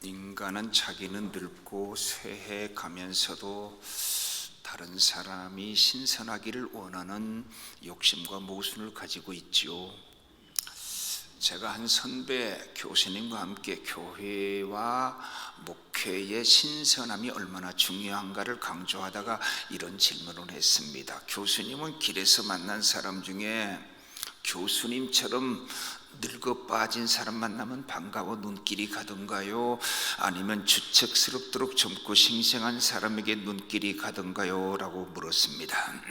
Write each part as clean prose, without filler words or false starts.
인간은 자기는 늙고 쇠해 가면서도 다른 사람이 신선하기를 원하는 욕심과 모순을 가지고 있지요. 제가 한 선배 교수님과 함께 교회와 목회의 신선함이 얼마나 중요한가를 강조하다가 이런 질문을 했습니다. 교수님은 길에서 만난 사람 중에 교수님처럼 늙어 빠진 사람 만나면 반가워 눈길이 가던가요? 아니면 주책스럽도록 젊고 싱싱한 사람에게 눈길이 가던가요? 라고 물었습니다.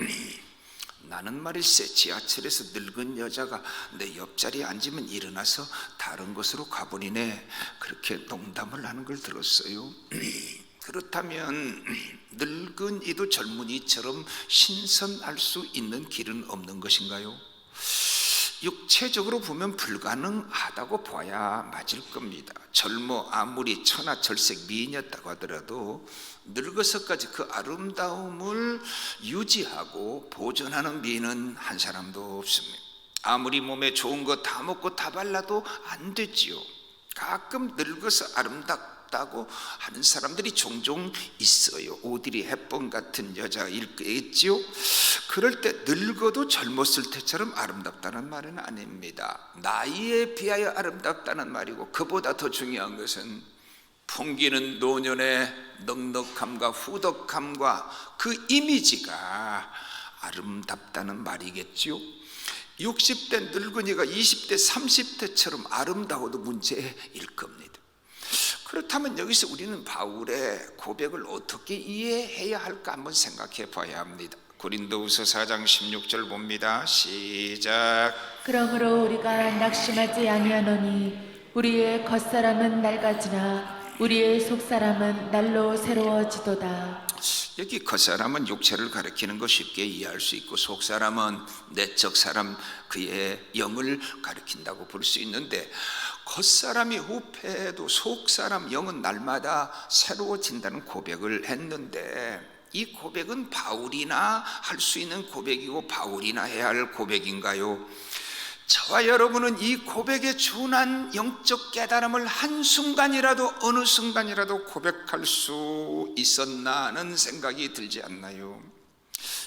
나는 말일세 지하철에서 늙은 여자가 내 옆자리에 앉으면 일어나서 다른 곳으로 가버리네, 그렇게 농담을 하는 걸 들었어요. 그렇다면 늙은이도 젊은이처럼 신선할 수 있는 길은 없는 것인가요? 육체적으로 보면 불가능하다고 봐야 맞을 겁니다. 젊어 아무리 천하철색 미인이었다고 하더라도 늙어서까지 그 아름다움을 유지하고 보존하는 미인은 한 사람도 없습니다. 아무리 몸에 좋은 거 다 먹고 다 발라도 안 되지요. 가끔 늙어서 아름답다고 하는 사람들이 종종 있어요. 오드리 헵번 같은 여자일 거겠지요. 그럴 때 늙어도 젊었을 때처럼 아름답다는 말은 아닙니다. 나이에 비하여 아름답다는 말이고, 그보다 더 중요한 것은 풍기는 노년의 넉넉함과 후덕함과 그 이미지가 아름답다는 말이겠지요. 60대 늙은이가 20대 30대처럼 아름다워도 문제일 겁니다. 그렇다면 여기서 우리는 바울의 고백을 어떻게 이해해야 할까 한번 생각해 봐야 합니다. 고린도후서 4장 16절 봅니다. 시작. 그러므로 우리가 낙심하지 아니하노니 우리의 겉사람은 낡아지나 우리의 속사람은 날로 새로워지도다. 여기 겉사람은 육체를 가리키는 거 쉽게 이해할 수 있고, 속사람은 내적 사람, 그의 영을 가리킨다고 볼 수 있는데, 겉사람이 후패해도 속사람 영은 날마다 새로워진다는 고백을 했는데, 이 고백은 바울이나 할 수 있는 고백이고 바울이나 해야 할 고백인가요? 저와 여러분은 이 고백에 준한 영적 깨달음을 한순간이라도, 어느 순간이라도 고백할 수 있었나 하는 생각이 들지 않나요?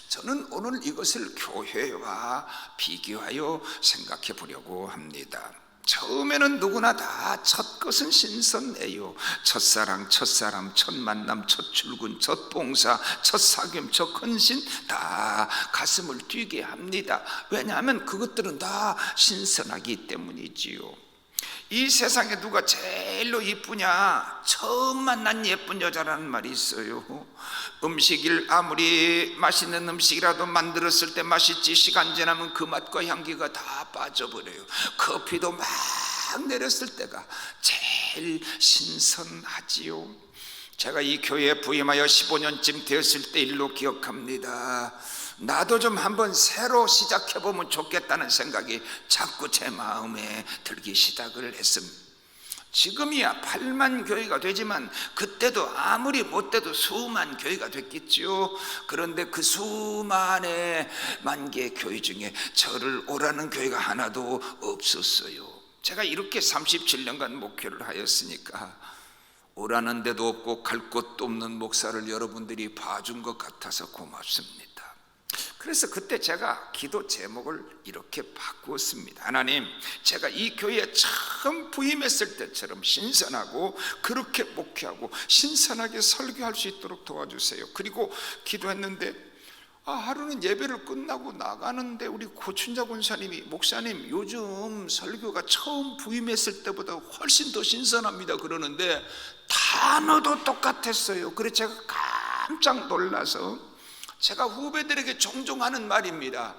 저는 오늘 이것을 교회와 비교하여 생각해 보려고 합니다. 처음에는 누구나 다 첫 것은 신선해요. 첫사랑, 첫사람, 첫 만남, 첫 출근, 첫 봉사, 첫 사귐, 첫 헌신, 다 가슴을 뛰게 합니다. 왜냐하면 그것들은 다 신선하기 때문이지요. 이 세상에 누가 제일로 이쁘냐? 처음 만난 예쁜 여자라는 말이 있어요. 음식을 아무리 맛있는 음식이라도 만들었을 때 맛있지, 시간 지나면 그 맛과 향기가 다 빠져버려요. 커피도 막 내렸을 때가 제일 신선하지요. 제가 이 교회에 부임하여 15년쯤 되었을 때 일로 기억합니다. 나도 좀 한번 새로 시작해보면 좋겠다는 생각이 자꾸 제 마음에 들기 시작을 했습니다. 지금이야 8만 교회가 되지만 그때도 아무리 못돼도 수만 교회가 됐겠죠. 그런데 그 수만의 만개 교회 중에 저를 오라는 교회가 하나도 없었어요. 제가 이렇게 37년간 목회를 하였으니까 오라는 데도 없고 갈 곳도 없는 목사를 여러분들이 봐준 것 같아서 고맙습니다. 그래서 그때 제가 기도 제목을 이렇게 바꾸었습니다. 하나님, 제가 이 교회에 처음 부임했을 때처럼 신선하고 그렇게 목회하고 신선하게 설교할 수 있도록 도와주세요. 그리고 기도했는데 하루는 예배를 끝나고 나가는데 우리 고춘자 권사님이, 목사님 요즘 설교가 처음 부임했을 때보다 훨씬 더 신선합니다 그러는데 단어도 똑같았어요. 그래서 제가 깜짝 놀라서 제가 후배들에게 종종 하는 말입니다.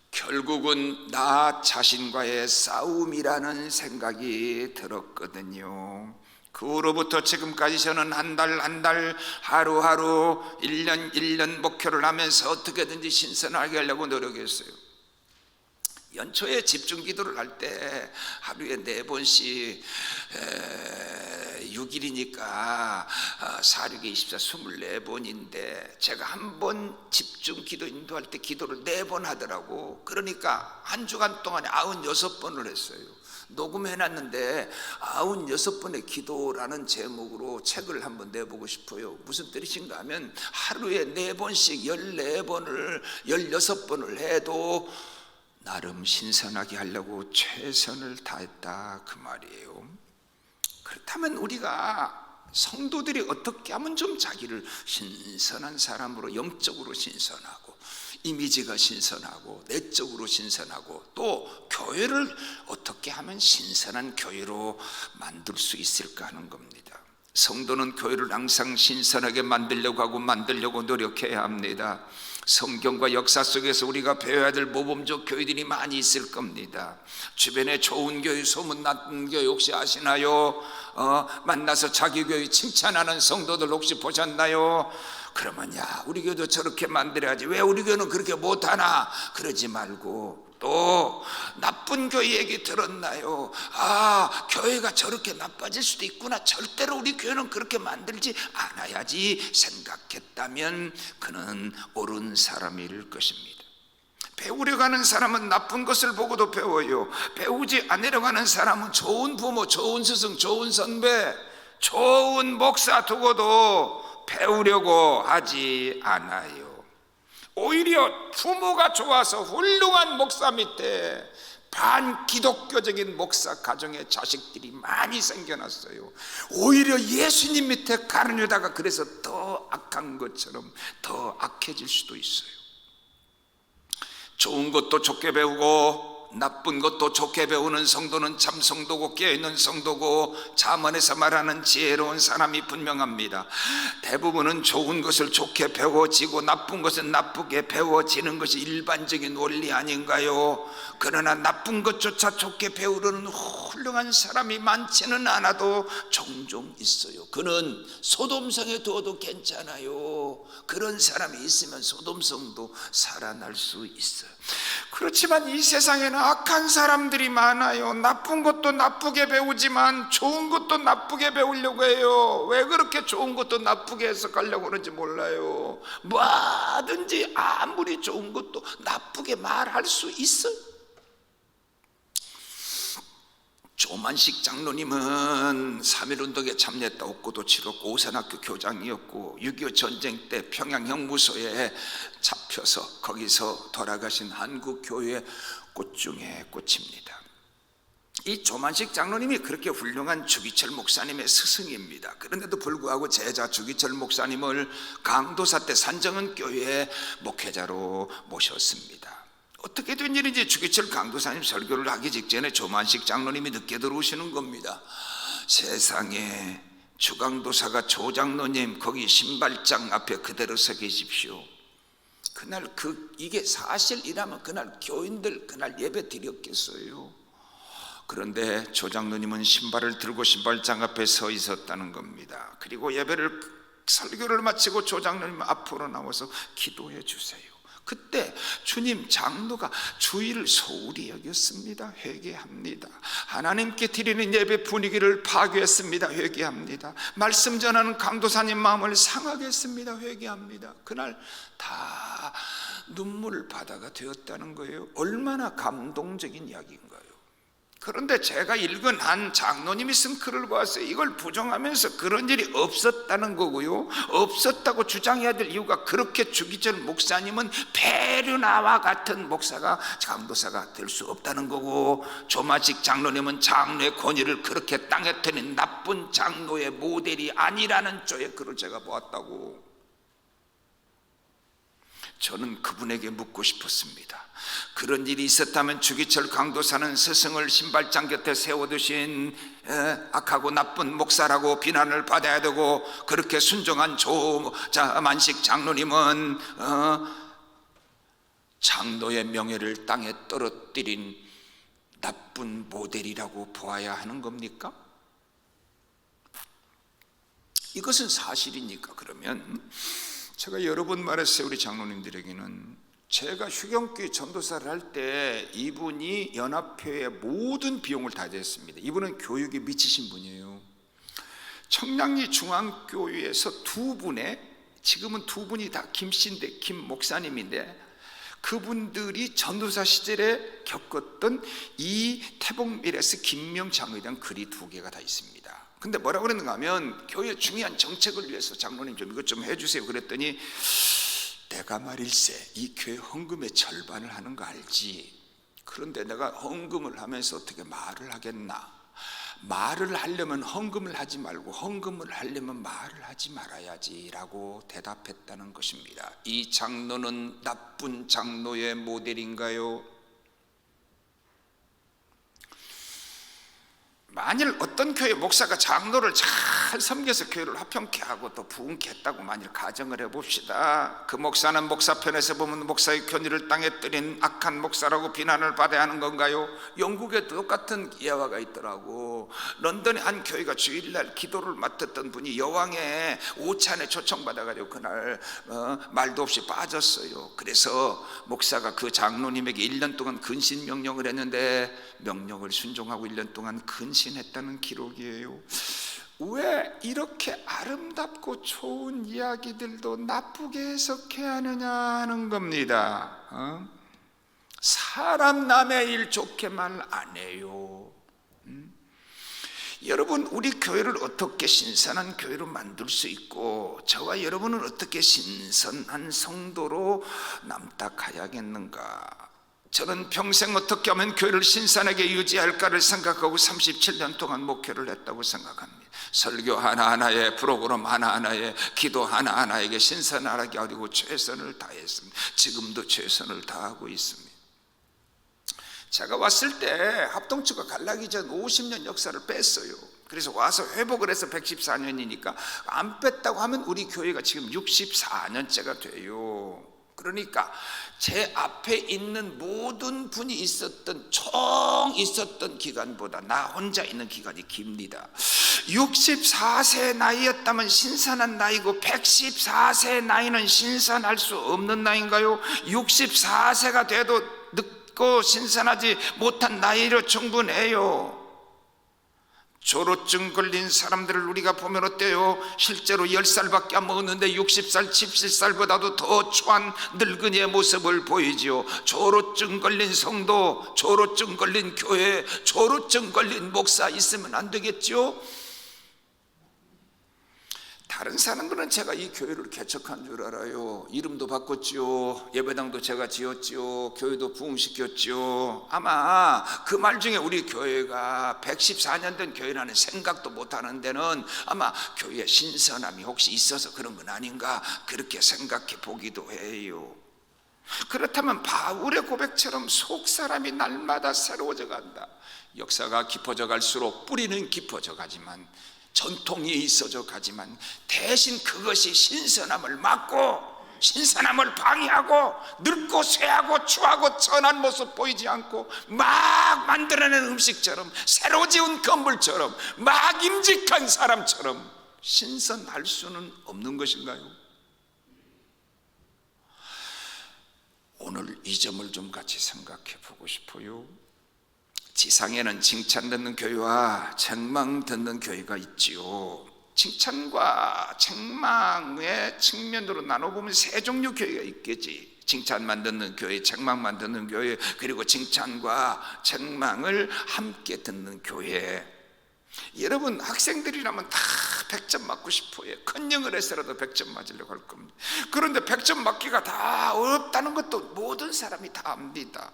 결국은 나 자신과의 싸움이라는 생각이 들었거든요. 그 후로부터 지금까지 저는 한 달 하루하루 1년 목표를 하면서 어떻게든지 신선하게 하려고 노력했어요. 연초에 집중 기도를 할 때 하루에 4번씩 6일이니까 4, 6에 24, 24번인데 제가 한 번 집중 기도 인도할 때 기도를 4번 하더라고. 그러니까 한 주간 동안에 96번을 했어요. 녹음해놨는데 96번의 기도라는 제목으로 책을 한번 내보고 싶어요. 무슨 뜻인가 하면 하루에 4번씩 14번을 16번을 해도 나름 신선하게 하려고 최선을 다했다 그 말이에요. 그렇다면 우리가 성도들이 어떻게 하면 좀 자기를 신선한 사람으로, 영적으로 신선하고 이미지가 신선하고 내적으로 신선하고 또 교회를 어떻게 하면 신선한 교회로 만들 수 있을까 하는 겁니다. 성도는 교회를 항상 신선하게 만들려고 하고 만들려고 노력해야 합니다. 성경과 역사 속에서 우리가 배워야 될 모범적 교회들이 많이 있을 겁니다. 주변에 좋은 교회, 소문난 교회 혹시 아시나요? 만나서 자기 교회 칭찬하는 성도들 혹시 보셨나요? 그러면 야, 우리 교회도 저렇게 만들어야지, 왜 우리 교회는 그렇게 못하나 그러지 말고, 또 나쁜 교회 얘기 들었나요? 교회가 저렇게 나빠질 수도 있구나, 절대로 우리 교회는 그렇게 만들지 않아야지 생각했다면 그는 옳은 사람일 것입니다. 배우려고 하는 사람은 나쁜 것을 보고도 배워요. 배우지 않으려고 하는 사람은 좋은 부모, 좋은 스승, 좋은 선배, 좋은 목사 두고도 배우려고 하지 않아요. 오히려 부모가 좋아서 훌륭한 목사 밑에 반기독교적인 목사 가정의 자식들이 많이 생겨났어요. 오히려 예수님 밑에 가르려다가 그래서 더 악한 것처럼 더 악해질 수도 있어요. 좋은 것도 좋게 배우고 나쁜 것도 좋게 배우는 성도는 참 성도고 깨어있는 성도고, 잠언에서 말하는 지혜로운 사람이 분명합니다. 대부분은 좋은 것을 좋게 배워지고 나쁜 것은 나쁘게 배워지는 것이 일반적인 원리 아닌가요? 그러나 나쁜 것조차 좋게 배우려는 훌륭한 사람이 많지는 않아도 종종 있어요. 그는 소돔성에 두어도 괜찮아요. 그런 사람이 있으면 소돔성도 살아날 수 있어요. 그렇지만 이 세상에는 악한 사람들이 많아요. 나쁜 것도 나쁘게 배우지만 좋은 것도 나쁘게 배우려고 해요. 왜 그렇게 좋은 것도 나쁘게 해석하려고 그러는지 몰라요. 뭐든지 아무리 좋은 것도 나쁘게 말할 수 있어요. 조만식 장로님은 3.1운동에 참여했다 옥고도 치렀고 오산학교 교장이었고 6.25 전쟁 때 평양 형무소에 잡혀서 거기서 돌아가신 한국교회의 꽃 중에 꽃입니다. 이 조만식 장로님이 그렇게 훌륭한 주기철 목사님의 스승입니다. 그런데도 불구하고 제자 주기철 목사님을 강도사 때 산정은 교회의 목회자로 모셨습니다. 어떻게 된 일인지 주기철 강도사님 설교를 하기 직전에 조만식 장로님이 늦게 들어오시는 겁니다. 세상에, 주강도사가 조장로님 거기 신발장 앞에 그대로 서 계십시오. 그날 이게 사실이라면 그날 교인들 그날 예배 드렸겠어요. 그런데 조장로님은 신발을 들고 신발장 앞에 서 있었다는 겁니다. 그리고 설교를 마치고 조장로님 앞으로 나와서 기도해 주세요. 그때 주님, 장로가 주의를 소홀히 여겼습니다. 회개합니다. 하나님께 드리는 예배 분위기를 파괴했습니다. 회개합니다. 말씀 전하는 강도사님 마음을 상하게 했습니다. 회개합니다. 그날 다 눈물 바다가 되었다는 거예요. 얼마나 감동적인 이야기인가요? 그런데 제가 읽은 한 장로님이 쓴 글을 봤어요. 이걸 부정하면서 그런 일이 없었다는 거고요, 없었다고 주장해야 될 이유가 그렇게 주기철 목사님은 페르나와 같은 목사가 강도사가 될 수 없다는 거고, 조만식 장로님은 장로의 권위를 그렇게 땅에 터는 나쁜 장로의 모델이 아니라는 쪽의 글을 제가 보았다고. 저는 그분에게 묻고 싶었습니다. 그런 일이 있었다면 주기철 강도사는 스승을 신발장 곁에 세워두신 악하고 나쁜 목사라고 비난을 받아야 되고, 그렇게 순종한 조만식 장로님은 장로의 명예를 땅에 떨어뜨린 나쁜 모델이라고 보아야 하는 겁니까? 이것은 사실입니까? 그러면 제가 여러 번 말했어요. 우리 장로님들에게는 제가 휴경교회 전도사를 할 때 이분이 연합회의 모든 비용을 다 냈습니다. 이분은 교육에 미치신 분이에요. 청량리 중앙교회에서 지금은 두 분이 다 김씨인데, 김 목사님인데, 그분들이 전도사 시절에 겪었던 이 태복밀에서 김명 장로에 대한 글이 2개가 다 있습니다. 근데 뭐라고 그랬는가 하면, 교회 중요한 정책을 위해서 장로님 좀 이것 좀 해주세요 그랬더니, 내가 말일세 이 교회 헌금의 절반을 하는 거 알지? 그런데 내가 헌금을 하면서 어떻게 말을 하겠나? 말을 하려면 헌금을 하지 말고 헌금을 하려면 말을 하지 말아야지 라고 대답했다는 것입니다. 이 장로는 나쁜 장로의 모델인가요? 만일 어떤 교회 목사가 장로를 잘 섬겨서 교회를 화평케 하고 또 부흥케 했다고 만일 가정을 해봅시다. 그 목사는 목사 편에서 보면 목사의 견의를 땅에 때린 악한 목사라고 비난을 받아야 하는 건가요? 영국에 똑같은 예화가 있더라고. 런던의 한 교회가 주일날 기도를 맡았던 분이 여왕의 오찬에 초청받아가지고 그날 말도 없이 빠졌어요. 그래서 목사가 그 장로님에게 1년 동안 근신 명령을 했는데 명령을 순종하고 1년 동안 근신했다는 기록이에요. 왜 이렇게 아름답고 좋은 이야기들도 나쁘게 해석해야 하느냐 하는 겁니다. 사람 남의 일 좋게 말 안 해요. 여러분, 우리 교회를 어떻게 신선한 교회로 만들 수 있고 저와 여러분은 어떻게 신선한 성도로 남닥하야겠는가? 저는 평생 어떻게 하면 교회를 신선하게 유지할까를 생각하고 37년 동안 목회를 했다고 생각합니다. 설교 하나하나에, 프로그램 하나하나에, 기도 하나하나에게 신선하게 하려고 최선을 다했습니다. 지금도 최선을 다하고 있습니다. 제가 왔을 때 합동처가 갈라기 전 50년 역사를 뺐어요. 그래서 와서 회복을 해서 114년이니까 안 뺐다고 하면 우리 교회가 지금 64년째가 돼요. 그러니까 제 앞에 있는 모든 분이 있었던 기간보다 나 혼자 있는 기간이 깁니다. 64세 나이였다면 신선한 나이고 114세 나이는 신선할 수 없는 나이인가요? 64세가 돼도 늦고 신선하지 못한 나이로 충분해요. 조로증 걸린 사람들을 우리가 보면 어때요? 실제로 10살밖에 안 먹었는데 60살, 70살보다도 더 추한 늙은이의 모습을 보이지요. 조로증 걸린 성도, 조로증 걸린 교회, 조로증 걸린 목사 있으면 안 되겠죠? 다른 사람들은 제가 이 교회를 개척한 줄 알아요. 이름도 바꿨죠. 예배당도 제가 지었죠. 교회도 부흥시켰죠. 아마 그 말 중에 우리 교회가 114년 된 교회라는 생각도 못하는 데는 아마 교회의 신선함이 혹시 있어서 그런 건 아닌가 그렇게 생각해 보기도 해요. 그렇다면 바울의 고백처럼 속사람이 날마다 새로워져 간다. 역사가 깊어져 갈수록 뿌리는 깊어져 가지만 전통이 있어져 가지만 대신 그것이 신선함을 막고 신선함을 방해하고 늙고 쇠하고 추하고 천한 모습 보이지 않고 막 만들어낸 음식처럼 새로 지은 건물처럼 막 임직한 사람처럼 신선할 수는 없는 것인가요? 오늘 이 점을 좀 같이 생각해 보고 싶어요. 지상에는 칭찬 듣는 교회와 책망 듣는 교회가 있지요. 칭찬과 책망의 측면으로 나눠보면 세 종류 교회가 있겠지. 칭찬만 듣는 교회, 책망만 듣는 교회, 그리고 칭찬과 책망을 함께 듣는 교회. 여러분 학생들이라면 다 100점 맞고 싶어요. 큰 영을 해서라도 100점 맞으려고 할 겁니다. 그런데 100점 맞기가 다 어렵다는 것도 모든 사람이 다 압니다.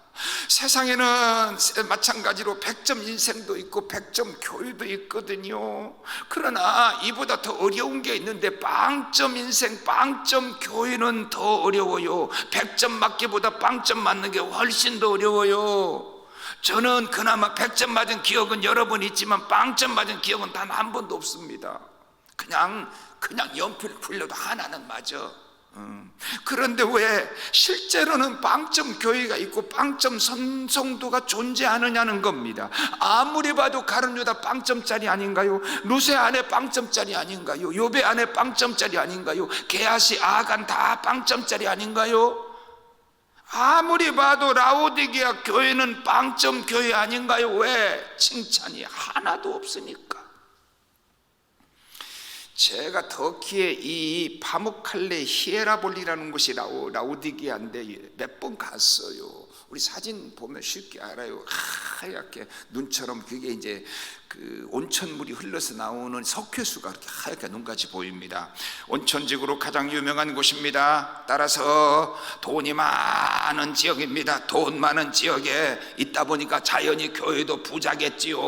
세상에는 마찬가지로 100점 인생도 있고 100점 교회도 있거든요. 그러나 이보다 더 어려운 게 있는데 빵점 인생, 빵점 교회는 더 어려워요. 100점 맞기보다 빵점 맞는 게 훨씬 더 어려워요. 저는 그나마 100점 맞은 기억은 여러 번 있지만 빵점 맞은 기억은 단 한 번도 없습니다. 그냥 연필 풀려도 하나는 맞아. 그런데 왜 실제로는 빵점 교회가 있고 빵점 성도가 존재하느냐는 겁니다. 아무리 봐도 가룟 유다 빵점짜리 아닌가요? 루세 안에 빵점짜리 아닌가요? 요배 안에 빵점짜리 아닌가요? 게하시, 아간 다 빵점짜리 아닌가요? 아무리 봐도 라오디게아 교회는 빵점 교회 아닌가요? 왜? 칭찬이 하나도 없으니까. 제가 터키의 이 파묵칼레 히에라볼리라는 곳이 라우디게아인데 몇 번 갔어요. 우리 사진 보면 쉽게 알아요. 하얗게 눈처럼 그게 이제 그 온천물이 흘러서 나오는 석회수가 그렇게 하얗게 눈까지 보입니다. 온천지구로 가장 유명한 곳입니다. 따라서 돈이 많은 지역입니다. 돈 많은 지역에 있다 보니까 자연히 교회도 부자겠지요.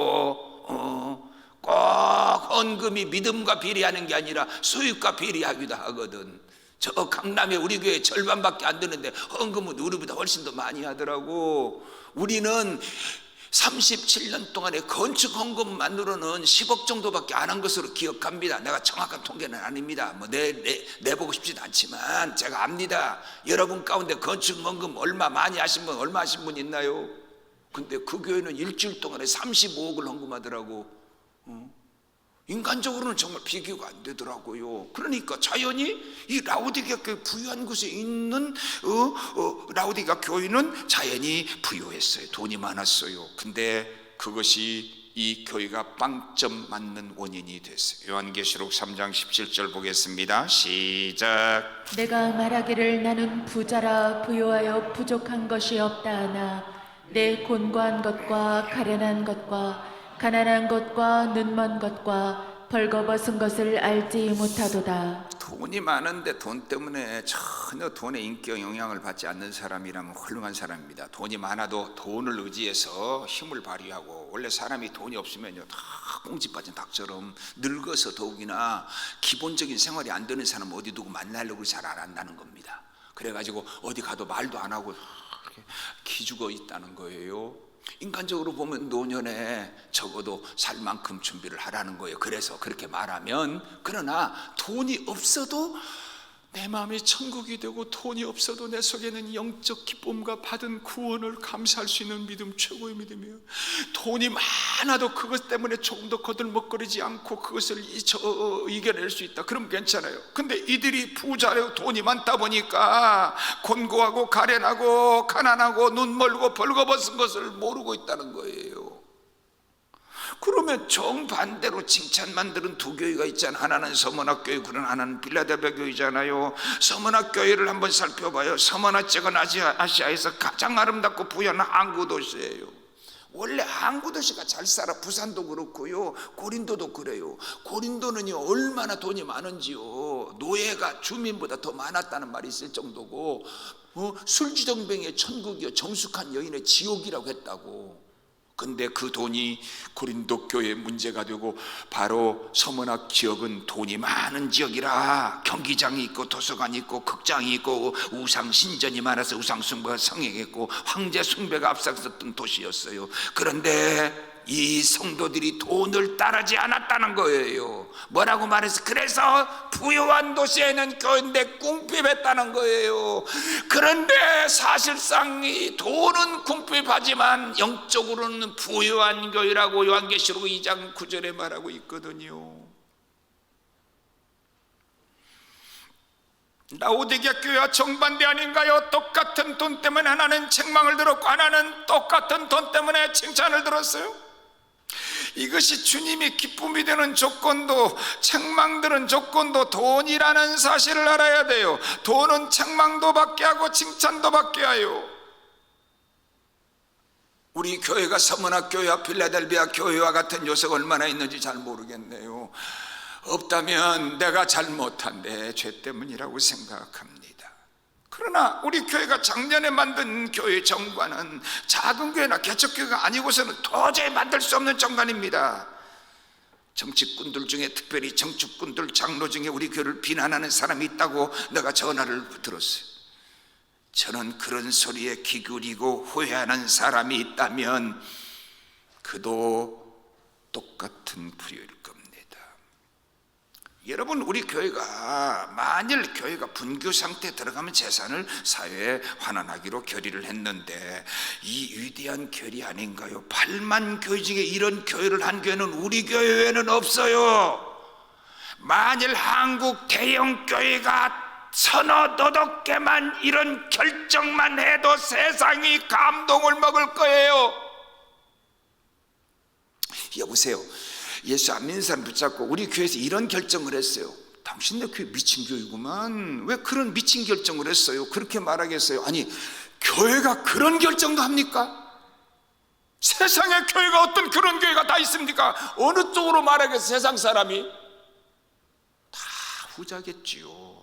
꼭 헌금이 믿음과 비례하는 게 아니라 수익과 비례하기도 하거든. 저 강남에 우리 교회 절반밖에 안 되는데 헌금은 우리보다 훨씬 더 많이 하더라고. 우리는 37년 동안에 건축 헌금만으로는 10억 정도밖에 안 한 것으로 기억합니다. 내가 정확한 통계는 아닙니다. 뭐 내보고 싶지도 않지만 제가 압니다. 여러분 가운데 건축 헌금 얼마 많이 하신 분, 얼마 하신 분 있나요? 근데 그 교회는 일주일 동안에 35억을 헌금하더라고. 인간적으로는 정말 비교가 안 되더라고요. 그러니까 자연히 이 라우디게아 교회 부유한 곳에 있는 라우디게아 교회는 자연히 부유했어요. 돈이 많았어요. 근데 그것이 이 교회가 빵점 맞는 원인이 됐어요. 요한계시록 3장 17절 보겠습니다. 시작. 내가 말하기를 나는 부자라 부유하여 부족한 것이 없다 하나 내 곤고한 것과 가련한 것과 가난한 것과 눈먼 것과 벌거벗은 것을 알지 못하도다. 돈이 많은데 돈 때문에 전혀 돈의 인격 영향을 받지 않는 사람이라면 훌륭한 사람입니다. 돈이 많아도 돈을 의지해서 힘을 발휘하고, 원래 사람이 돈이 없으면요 다 꽁지 빠진 닭처럼 늙어서 더욱이나 기본적인 생활이 안 되는 사람 어디 두고 만나려고 잘 안 한다는 겁니다. 그래가지고 어디 가도 말도 안 하고 이렇게 기죽어 있다는 거예요. 인간적으로 보면 노년에 적어도 살 만큼 준비를 하라는 거예요. 그래서 그렇게 말하면, 그러나 돈이 없어도 내 마음이 천국이 되고 돈이 없어도 내 속에는 영적 기쁨과 받은 구원을 감사할 수 있는 믿음, 최고의 믿음이에요. 돈이 많아도 그것 때문에 조금 더 거들먹거리지 않고 그것을 이겨낼 수 있다. 그럼 괜찮아요. 근데 이들이 부자래요. 돈이 많다 보니까 곤고하고 가련하고 가난하고 눈멀고 벌거벗은 것을 모르고 있다는 거예요. 그러면 정반대로 칭찬만 들은 두 교회가 있잖아요. 하나는 서머나교회, 하나는 빌라델비아 교회잖아요. 서머나교회를 한번 살펴봐요. 서머나 쪽은 아시아에서 가장 아름답고 부유한 항구 도시예요. 원래 항구 도시가 잘 살아. 부산도 그렇고요, 고린도도 그래요. 고린도는요 얼마나 돈이 많은지요, 노예가 주민보다 더 많았다는 말이 있을 정도고, 술주정뱅이의 천국이요, 정숙한 여인의 지옥이라고 했다고. 근데 그 돈이 고린도 교회의 문제가 되고, 바로 서머나 지역은 돈이 많은 지역이라 경기장이 있고 도서관이 있고 극장이 있고 우상 신전이 많아서 우상 숭배가 성행했고 황제 숭배가 앞서갔던 도시였어요. 그런데 이 성도들이 돈을 따르지 않았다는 거예요. 뭐라고 말해서, 그래서 부유한 도시에는 교회인데 궁핍했다는 거예요. 그런데 사실상 이 돈은 궁핍하지만 영적으로는 부유한 교회라고 요한계시록 2장 9절에 말하고 있거든요. 라우디게아 교회와 정반대 아닌가요? 똑같은 돈 때문에 하나는 책망을 들었고 하나는 똑같은 돈 때문에 칭찬을 들었어요. 이것이 주님이 기쁨이 되는 조건도, 책망들은 조건도 돈이라는 사실을 알아야 돼요. 돈은 책망도 받게 하고 칭찬도 받게 하요. 우리 교회가 서머나 교회와 필라델비아 교회와 같은 요소가 얼마나 있는지 잘 모르겠네요. 없다면 내가 잘못한 내 죄 때문이라고 생각합니다. 그러나 우리 교회가 작년에 만든 교회 정관은 작은 교회나 개척교회가 아니고서는 도저히 만들 수 없는 정관입니다. 정치꾼들 중에, 특별히 정치꾼들 장로 중에 우리 교회를 비난하는 사람이 있다고 내가 전화를 들었어요. 저는 그런 소리에 기울이고 후회하는 사람이 있다면 그도 똑같은 부류일 겁니다. 여러분, 우리 교회가 만일 교회가 분교 상태에 들어가면 재산을 사회에 환원하기로 결의를 했는데, 이 위대한 결의 아닌가요? 8만 교회 중에 이런 교회를 한 교회는 우리 교회에는 없어요. 만일 한국 대형 교회가 서너 너덟 개만 이런 결정만 해도 세상이 감동을 먹을 거예요. 여보세요, 예수 안 믿는 사람 붙잡고 우리 교회에서 이런 결정을 했어요. 당신네 교회 미친 교회구만. 왜 그런 미친 결정을 했어요? 그렇게 말하겠어요? 아니, 교회가 그런 결정도 합니까? 세상에 교회가 어떤 그런 교회가 다 있습니까? 어느 쪽으로 말하겠어요? 세상 사람이 다 후자겠지요.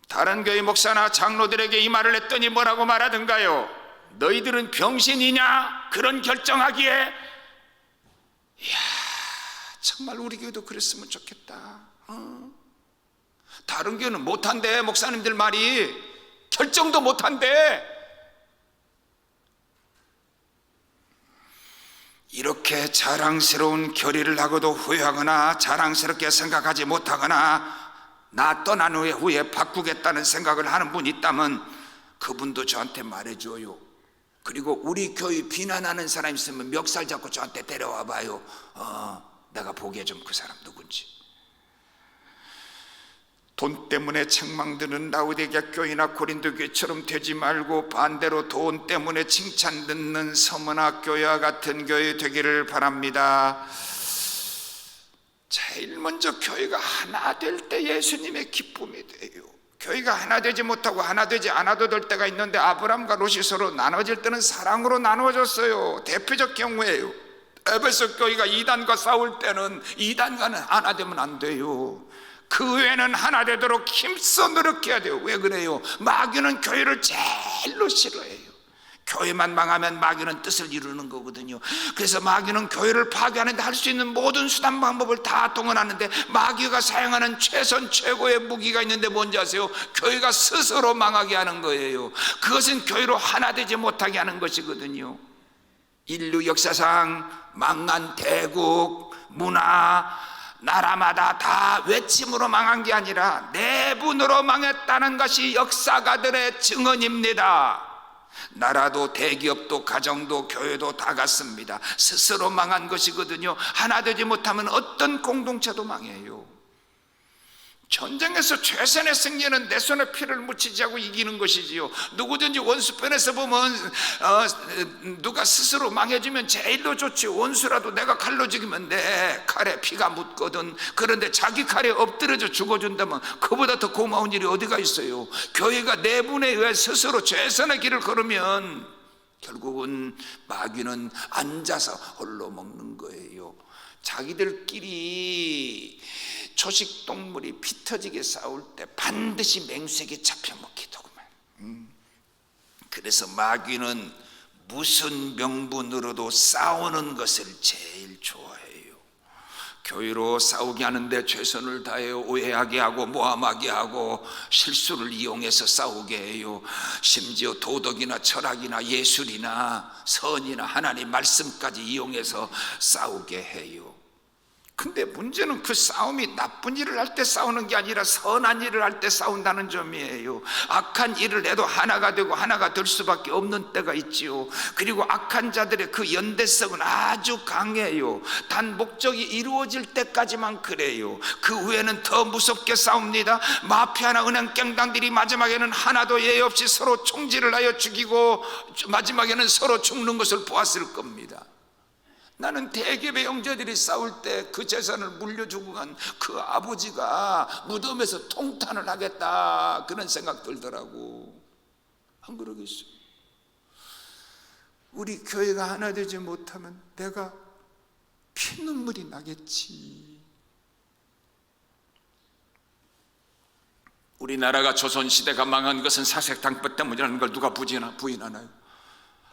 다른 교회 목사나 장로들에게 이 말을 했더니 뭐라고 말하던가요? 너희들은 병신이냐? 그런 결정하기에. 이야, 정말 우리 교회도 그랬으면 좋겠다. 다른 교회는 못한대. 목사님들 말이 결정도 못한대. 이렇게 자랑스러운 결의를 하고도 후회하거나 자랑스럽게 생각하지 못하거나 나 떠난 후에 바꾸겠다는 생각을 하는 분이 있다면 그분도 저한테 말해줘요. 그리고 우리 교회 비난하는 사람 있으면 멱살 잡고 저한테 데려와 봐요. 내가 보기에 좀 그 사람 누군지. 돈 때문에 책망드는 라우디게아 교회나 고린도 교회처럼 되지 말고 반대로 돈 때문에 칭찬 듣는 서머나 교회와 같은 교회 되기를 바랍니다. 제일 먼저 교회가 하나 될 때 예수님의 기쁨이 돼요. 교회가 하나 되지 못하고 하나 되지 않아도 될 때가 있는데 아브라함과 롯이 서로 나눠질 때는 사랑으로 나눠졌어요. 대표적 경우예요. 에베소 교회가 이단과 싸울 때는 이단과는 하나 되면 안 돼요. 그 외에는 하나 되도록 힘써 노력해야 돼요. 왜 그래요? 마귀는 교회를 제일로 싫어해요. 교회만 망하면 마귀는 뜻을 이루는 거거든요. 그래서 마귀는 교회를 파괴하는데 할 수 있는 모든 수단 방법을 다 동원하는데 마귀가 사용하는 최선 최고의 무기가 있는데 뭔지 아세요? 교회가 스스로 망하게 하는 거예요. 그것은 교회로 하나 되지 못하게 하는 것이거든요. 인류 역사상 망한 대국, 문화, 나라마다 다 외침으로 망한 게 아니라 내분으로 망했다는 것이 역사가들의 증언입니다. 나라도 대기업도 가정도 교회도 다 같습니다. 스스로 망한 것이거든요. 하나 되지 못하면 어떤 공동체도 망해요. 전쟁에서 최선의 승리는 내 손에 피를 묻히지 않고 이기는 것이지요. 누구든지 원수편에서 보면 누가 스스로 망해주면 제일로 좋지. 원수라도 내가 칼로 죽이면 내 칼에 피가 묻거든. 그런데 자기 칼에 엎드려져 죽어준다면 그보다 더 고마운 일이 어디가 있어요. 교회가 내분에 의해 스스로 최선의 길을 걸으면 결국은 마귀는 앉아서 홀로 먹는 거예요. 자기들끼리 초식동물이 피 터지게 싸울 때 반드시 맹수에게 잡혀먹히더구만. 그래서 마귀는 무슨 명분으로도 싸우는 것을 제일 좋아해요. 교회로 싸우게 하는데 최선을 다해요. 오해하게 하고 모함하게 하고 실수를 이용해서 싸우게 해요. 심지어 도덕이나 철학이나 예술이나 선이나 하나님 말씀까지 이용해서 싸우게 해요. 근데 문제는 그 싸움이 나쁜 일을 할 때 싸우는 게 아니라 선한 일을 할 때 싸운다는 점이에요. 악한 일을 해도 하나가 되고 하나가 될 수밖에 없는 때가 있지요. 그리고 악한 자들의 그 연대성은 아주 강해요. 단 목적이 이루어질 때까지만 그래요. 그 후에는 더 무섭게 싸웁니다. 마피아나 은행갱단들이 마지막에는 하나도 예의 없이 서로 총질을 하여 죽이고 마지막에는 서로 죽는 것을 보았을 겁니다. 나는 대개의 형제들이 싸울 때 그 재산을 물려주고 간 그 아버지가 무덤에서 통탄을 하겠다 그런 생각 들더라고. 안 그러겠어요? 우리 교회가 하나 되지 못하면 내가 피눈물이 나겠지. 우리나라가 조선시대가 망한 것은 사색당법 때문이라는 걸 누가 부인하나요?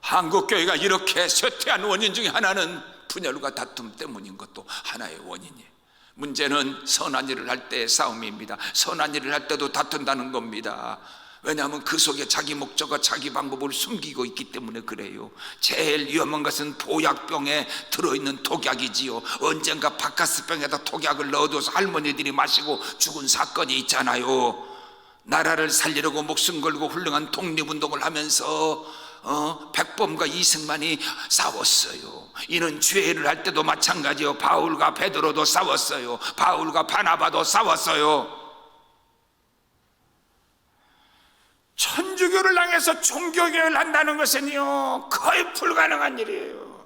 한국교회가 이렇게 쇠퇴한 원인 중에 하나는 분열과 다툼 때문인 것도 하나의 원인이에요. 문제는 선한 일을 할 때의 싸움입니다. 선한 일을 할 때도 다툰다는 겁니다. 왜냐하면 그 속에 자기 목적과 자기 방법을 숨기고 있기 때문에 그래요. 제일 위험한 것은 보약병에 들어있는 독약이지요. 언젠가 바카스병에다 독약을 넣어둬서 할머니들이 마시고 죽은 사건이 있잖아요. 나라를 살리려고 목숨 걸고 훌륭한 독립운동을 하면서 백범과 이승만이 싸웠어요. 이는 죄를 할 때도 마찬가지요. 바울과 베드로도 싸웠어요. 바울과 바나바도 싸웠어요. 천주교를 향해서 종교개혁을 한다는 것은요 거의 불가능한 일이에요.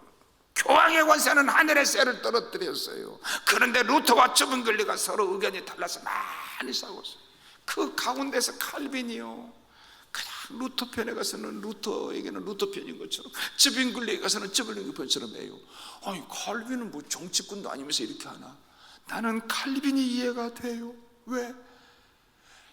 교황의 권세는 하늘의 쇠를 떨어뜨렸어요. 그런데 루터와 쯔빙글리가 서로 의견이 달라서 많이 싸웠어요. 그 가운데서 칼빈이요, 그냥 루터 편에 가서는 루터에게는 루터 편인 것처럼, 쯔빙글리에 가서는 쯔빙글리 편처럼 해요. 아니, 칼빈은 뭐 정치꾼도 아니면서 이렇게 하나? 나는 칼빈이 이해가 돼요. 왜?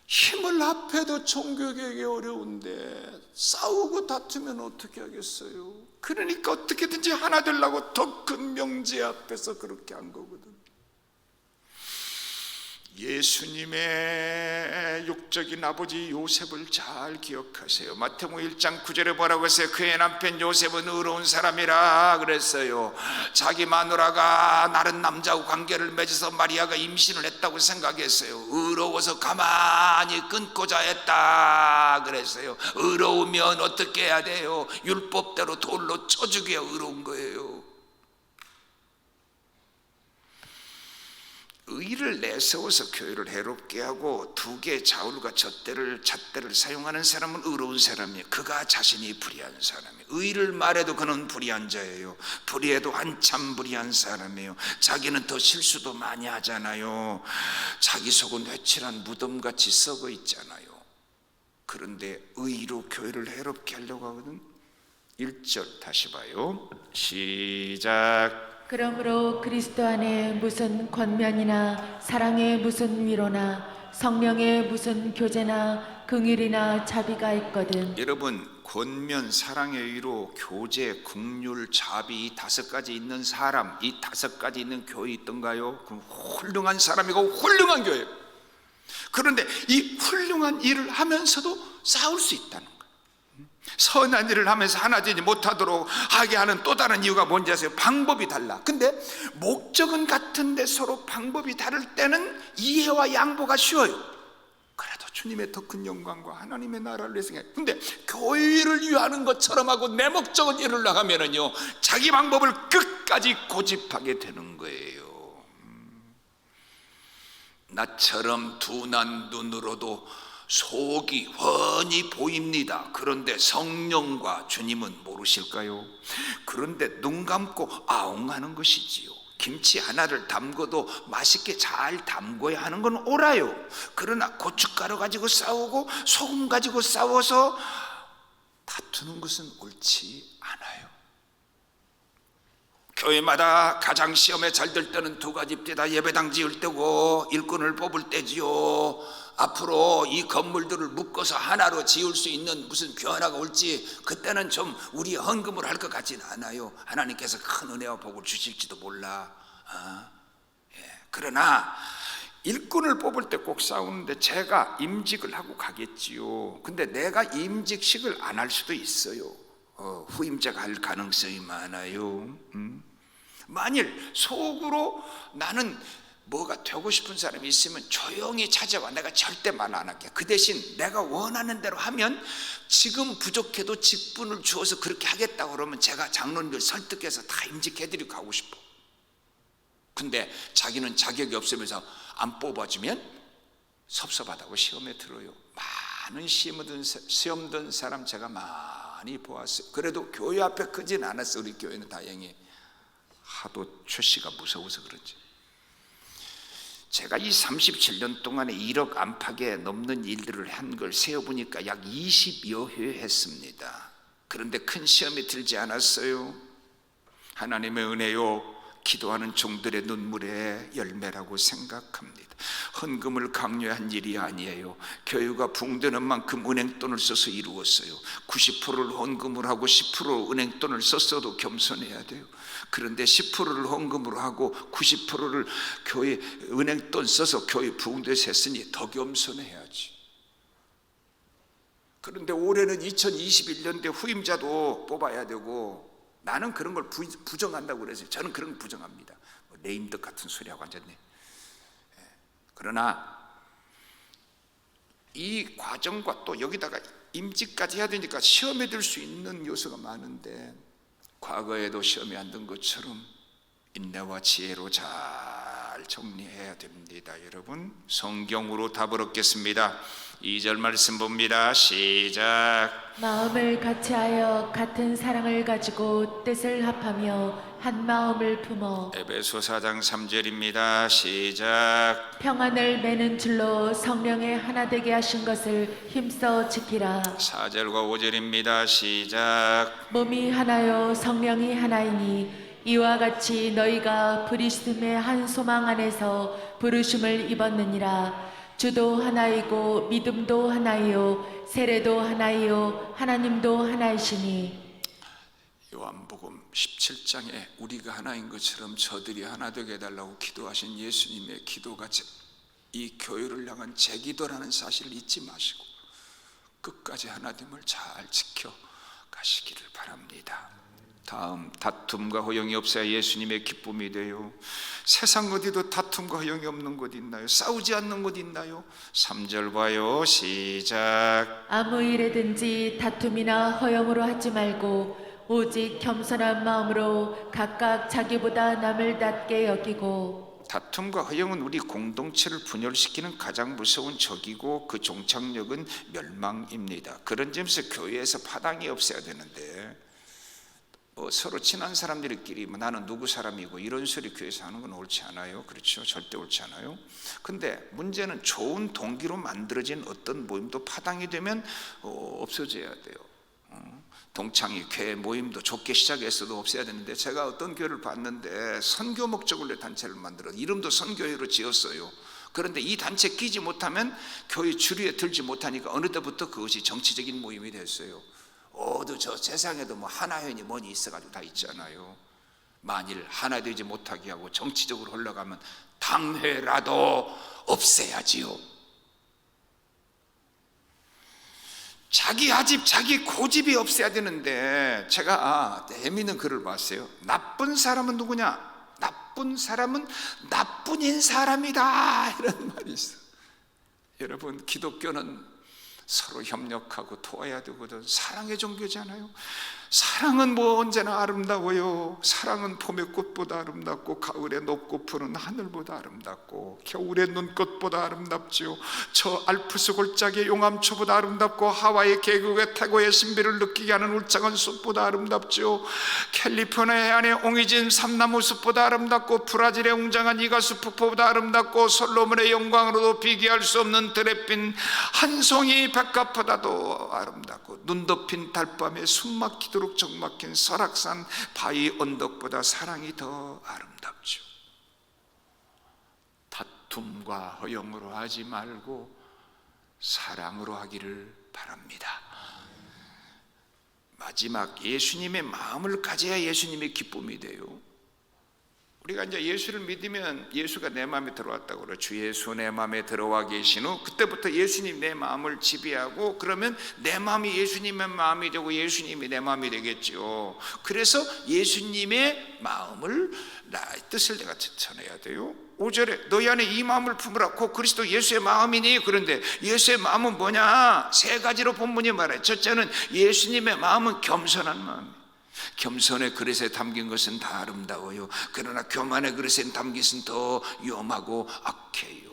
힘을 합해도 종교개혁이 어려운데 싸우고 다투면 어떻게 하겠어요? 그러니까 어떻게든지 하나 되려고 더 큰 명제 앞에서 그렇게 한 거거든. 예수님의 육적인 아버지 요셉을 잘 기억하세요. 마태복음 1장 9절에 뭐라고 했어요? 그의 남편 요셉은 의로운 사람이라 그랬어요. 자기 마누라가 다른 남자하고 관계를 맺어서 마리아가 임신을 했다고 생각했어요. 의로워서 가만히 끊고자 했다 그랬어요. 의로우면 어떻게 해야 돼요? 율법대로 돌로 쳐 죽여야 의로운 거예요. 의를 내세워서 교회를 해롭게 하고 두 개의 좌울과 잣대를 사용하는 사람은 의로운 사람이에요. 그가 자신이 불의한 사람이에요. 의를 말해도 그는 불의한 자예요. 불의해도 한참 불의한 사람이에요. 자기는 더 실수도 많이 하잖아요. 자기 속은 회칠한 무덤같이 썩어 있잖아요. 그런데 의로 교회를 해롭게 하려고 하거든. 1절 다시 봐요. 시작. 그러므로 그리스도 안에 무슨 권면이나 사랑의 무슨 위로나 성령의 무슨 교제나 긍휼이나 자비가 있거든. 여러분, 권면, 사랑의 위로, 교제, 긍휼, 자비, 이 5가지 있는 사람, 이 5가지 있는 교회 있던가요? 그럼 훌륭한 사람이고 훌륭한 교회예요. 그런데 이 훌륭한 일을 하면서도 싸울 수 있다는 거예요. 선한 일을 하면서 하나 되지 못하도록 하게 하는 또 다른 이유가 뭔지 아세요? 방법이 달라. 근데 목적은 같은데 서로 방법이 다를 때는 이해와 양보가 쉬워요. 그래도 주님의 더 큰 영광과 하나님의 나라를 위해서. 근데 교회를 위하는 것처럼 하고 내 목적은 이루려고 하면은요, 자기 방법을 끝까지 고집하게 되는 거예요. 나처럼 둔한 눈으로도 속이 훤히 보입니다. 그런데 성령과 주님은 모르실까요? 그런데 눈 감고 아웅하는 것이지요. 김치 하나를 담궈도 맛있게 잘 담궈야 하는 건 옳아요. 그러나 고춧가루 가지고 싸우고 소금 가지고 싸워서 다투는 것은 옳지 않아요. 교회마다 가장 시험에 잘 될 때는 2가지 때다. 예배당 지을 때고 일꾼을 뽑을 때지요. 앞으로 이 건물들을 묶어서 하나로 지을 수 있는 무슨 변화가 올지 그때는 좀 우리 헌금을 할 것 같지는 않아요. 하나님께서 큰 은혜와 복을 주실지도 몰라. 그러나 일꾼을 뽑을 때 꼭 싸우는데 제가 임직을 하고 가겠지요. 근데 내가 임직식을 안 할 수도 있어요. 후임자가 할 가능성이 많아요. 만일 속으로 나는 뭐가 되고 싶은 사람이 있으면 조용히 찾아와. 내가 절대 말 안 할게. 그 대신 내가 원하는 대로 하면 지금 부족해도 직분을 주어서 그렇게 하겠다고 그러면 제가 장로님들 설득해서 다 임직해드리고 가고 싶어. 근데 자기는 자격이 없으면서 안 뽑아주면 섭섭하다고 시험에 들어요. 많은 시험 든 사람 제가 많이 보았어요. 그래도 교회 앞에 크진 않았어요. 우리 교회는 다행히. 하도 최씨가 무서워서 그런지. 제가 이 37년 동안에 1억 안팎에 넘는 일들을 한 걸 세어보니까 약 20여 회 했습니다. 그런데 큰 시험이 들지 않았어요. 하나님의 은혜요, 기도하는 종들의 눈물의 열매라고 생각합니다. 헌금을 강요한 일이 아니에요. 교회가 붕대는 만큼 은행돈을 써서 이루었어요. 90%를 헌금을 하고 10% 은행돈을 썼어도 겸손해야 돼요. 그런데 10%를 헌금으로 하고 90%를 교회 은행돈 써서 교회 부흥대에서 했으니 더 겸손해야지. 그런데 올해는 2021년대 후임자도 뽑아야 되고, 나는 그런 걸 부정한다고 그랬어요. 저는 그런 걸 부정합니다. 레임덕 같은 소리하고 앉았네. 그러나 이 과정과 또 여기다가 임직까지 해야 되니까 시험에 들 수 있는 요소가 많은데, 과거에도 시험에 안 든 것처럼 인내와 지혜로 잘 잘 정리해야 됩니다. 여러분, 성경으로 답을 얻겠습니다. 2절 말씀 봅니다. 시작. 마음을 같이하여 같은 사랑을 가지고 뜻을 합하며 한 마음을 품어 에베소 4장 3절입니다. 시작. 평안을 매는 줄로 성령의 하나 되게 하신 것을 힘써 지키라. 4절과 5절입니다. 시작. 몸이 하나요 성령이 하나이니 이와 같이 너희가 그리스도의 한 소망 안에서 부르심을 입었느니라. 주도 하나이고 믿음도 하나이요 세례도 하나이요 하나님도 하나이시니. 요한복음 17장에 우리가 하나인 것처럼 저들이 하나 되게 해달라고 기도하신 예수님의 기도가 이 교회를 향한 제 기도라는 사실을 잊지 마시고 끝까지 하나됨을 잘 지켜 가시기를 바랍니다. 다음, 다툼과 허용이 없어야 예수님의 기쁨이 돼요. 세상 어디도 다툼과 허용이 없는 곳 있나요? 싸우지 않는 곳 있나요? 3절 봐요. 시작. 아무 일에든지 다툼이나 허영으로 하지 말고 오직 겸손한 마음으로 각각 자기보다 남을 낮게 여기고. 다툼과 허영은 우리 공동체를 분열시키는 가장 무서운 적이고 그 종착역은 멸망입니다. 그런 점에서 교회에서 파당이 없어야 되는데 서로 친한 사람들끼리 나는 누구 사람이고 이런 소리 교회에서 하는 건 옳지 않아요. 그렇죠? 절대 옳지 않아요. 근데 문제는 좋은 동기로 만들어진 어떤 모임도 파당이 되면 없어져야 돼요. 동창회, 교회 모임도 좋게 시작했어도 없어야 되는데 제가 어떤 교회를 봤는데 선교 목적으로 단체를 만들어 이름도 선교회로 지었어요. 그런데 이 단체에 끼지 못하면 교회 주류에 들지 못하니까 어느 때부터 그것이 정치적인 모임이 됐어요. 저 세상에도 뭐 하나회니 뭐니 있어가지고 다 있잖아요. 만일 하나 되지 못하게 하고 정치적으로 흘러가면 당회라도 없애야지요. 자기 아집, 자기 고집이 없어야 되는데 제가 재미있는 글을 봤어요. 나쁜 사람은 누구냐? 나쁜 사람은 나뿐인 사람이다, 이런 말이 있어요. 여러분, 기독교는 서로 협력하고 도와야 되거든. 사랑의 종교잖아요. 사랑은 뭐 언제나 아름다워요. 사랑은 봄의 꽃보다 아름답고 가을에 높고 푸른 하늘보다 아름답고 겨울의 눈꽃보다 아름답지요. 저 알프스 골짜기의 용암초보다 아름답고 하와이 계곡의 태고의 신비를 느끼게 하는 울창한 숲보다 아름답지요. 캘리포니아 해안의 옹이진 삼나무 숲보다 아름답고 브라질의 웅장한 이가수 폭포보다 아름답고 솔로몬의 영광으로도 비교할 수 없는 드레핀 한 송이 백합보다도 아름답고 눈 덮인 달밤에 숨 막히도록 적막힌 설악산 바위 언덕보다 사랑이 더 아름답죠. 다툼과 허영으로 하지 말고 사랑으로 하기를 바랍니다. 마지막, 예수님의 마음을 가져야 예수님의 기쁨이 돼요. 우리가 이제 예수를 믿으면 예수가 내 마음에 들어왔다고 그래요. 주 예수 내 마음에 들어와 계신 후 그때부터 예수님 내 마음을 지배하고 그러면 내 마음이 예수님의 마음이 되고 예수님이 내 마음이 되겠죠. 그래서 예수님의 마음을 나의 뜻을 내가 전해야 돼요. 5절에 너희 안에 이 마음을 품으라. 곧 그리스도 예수의 마음이니. 그런데 예수의 마음은 뭐냐? 세 가지로 본문이 말해요. 첫째는 예수님의 마음은 겸손한 마음이에요. 겸손의 그릇에 담긴 것은 다 아름다워요. 그러나 교만의 그릇에 담긴 것은 더 위험하고 악해요.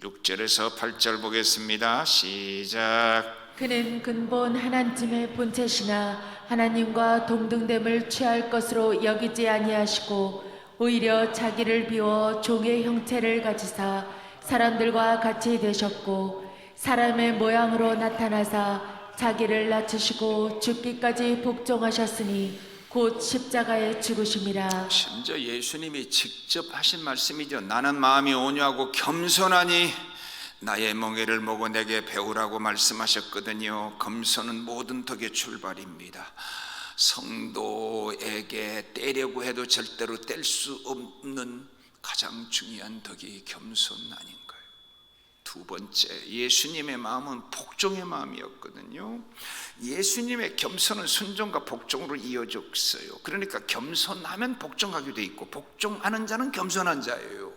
6절에서 8절 보겠습니다. 시작. 그는 근본 하나님의 본체시나 하나님과 동등됨을 취할 것으로 여기지 아니하시고 오히려 자기를 비워 종의 형체를 가지사 사람들과 같이 되셨고 사람의 모양으로 나타나사 자기를 낮추시고 죽기까지 복종하셨으니 곧 십자가에 죽으심이라. 심지어 예수님이 직접 하신 말씀이죠. 나는 마음이 온유하고 겸손하니 나의 멍에를 보고 내게 배우라고 말씀하셨거든요. 겸손은 모든 덕의 출발입니다. 성도에게 떼려고 해도 절대로 뗄 수 없는 가장 중요한 덕이 겸손 아닌가요? 두 번째, 예수님의 마음은 복종의 마음이었거든요. 예수님의 겸손은 순종과 복종으로 이어졌어요. 그러니까 겸손하면 복종하게 돼 있고 복종하는 자는 겸손한 자예요.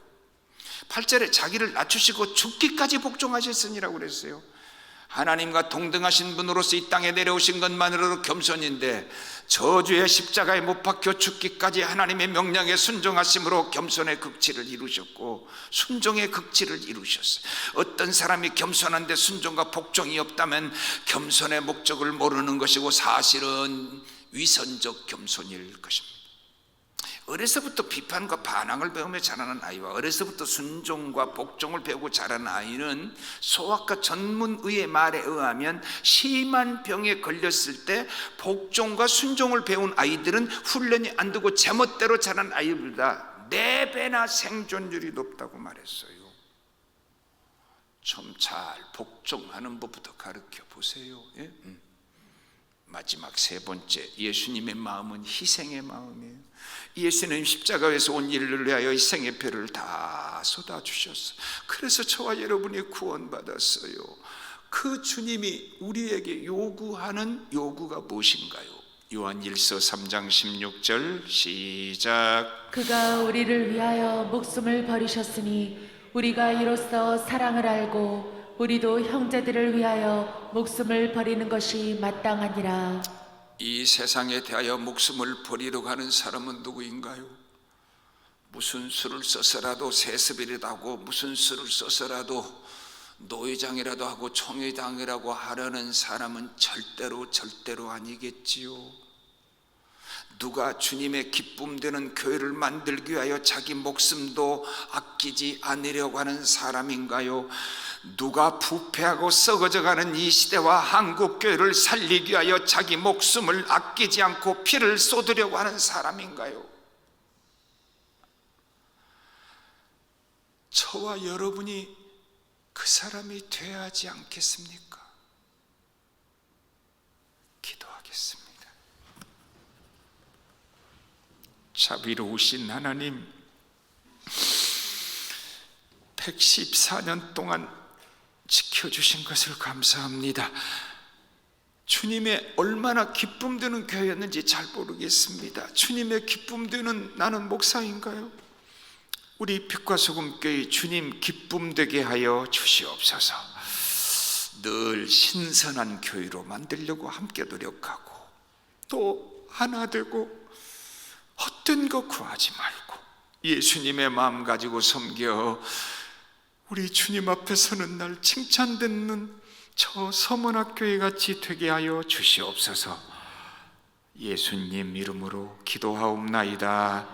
8절에 자기를 낮추시고 죽기까지 복종하셨으니라고 그랬어요. 하나님과 동등하신 분으로서 이 땅에 내려오신 것만으로도 겸손인데 저주의 십자가에 못 박혀 죽기까지 하나님의 명령에 순종하심으로 겸손의 극치를 이루셨고 순종의 극치를 이루셨어요. 어떤 사람이 겸손한데 순종과 복종이 없다면 겸손의 목적을 모르는 것이고 사실은 위선적 겸손일 것입니다. 어려서부터 비판과 반항을 배우며 자라는 아이와 어려서부터 순종과 복종을 배우고 자라는 아이는 소아과 전문의의 말에 의하면 심한 병에 걸렸을 때 복종과 순종을 배운 아이들은 훈련이 안 되고 제멋대로 자란 아이들보다 4배나 생존율이 높다고 말했어요. 좀 잘 복종하는 법부터 가르쳐 보세요. 예? 마지막 3번째, 예수님의 마음은 희생의 마음이에요. 예수님 십자가에서 온 일을 위하여 희생의 표를 다 쏟아주셨어요. 그래서 저와 여러분이 구원받았어요. 그 주님이 우리에게 요구하는 요구가 무엇인가요? 요한 1서 3장 16절 시작. 그가 우리를 위하여 목숨을 버리셨으니 우리가 이로써 사랑을 알고 우리도 형제들을 위하여 목숨을 버리는 것이 마땅하니라. 이 세상에 대하여 목숨을 버리려고 하는 사람은 누구인가요? 무슨 수를 써서라도 세습이라도 하고 무슨 수를 써서라도 노회장이라도 하고 총회장이라고 하려는 사람은 절대로 아니겠지요. 누가 주님의 기쁨 되는 교회를 만들기 위하여 자기 목숨도 아끼지 않으려고 하는 사람인가요? 누가 부패하고 썩어져가는 이 시대와 한국교회를 살리기 위하여 자기 목숨을 아끼지 않고 피를 쏟으려고 하는 사람인가요? 저와 여러분이 그 사람이 되어야 하지 않겠습니까? 기도하겠습니다. 자비로우신 하나님, 114년 동안 지켜주신 것을 감사합니다. 주님의 얼마나 기쁨 되는 교회였는지 잘 모르겠습니다. 주님의 기쁨 되는 나는 목사인가요? 우리 빛과 소금 교회 주님 기쁨 되게 하여 주시옵소서. 늘 신선한 교회로 만들려고 함께 노력하고 또 하나 되고 헛된 거 구하지 말고 예수님의 마음 가지고 섬겨 우리 주님 앞에 서는 날 칭찬듣는 저 서문학교회 같이 되게 하여 주시옵소서. 예수님 이름으로 기도하옵나이다.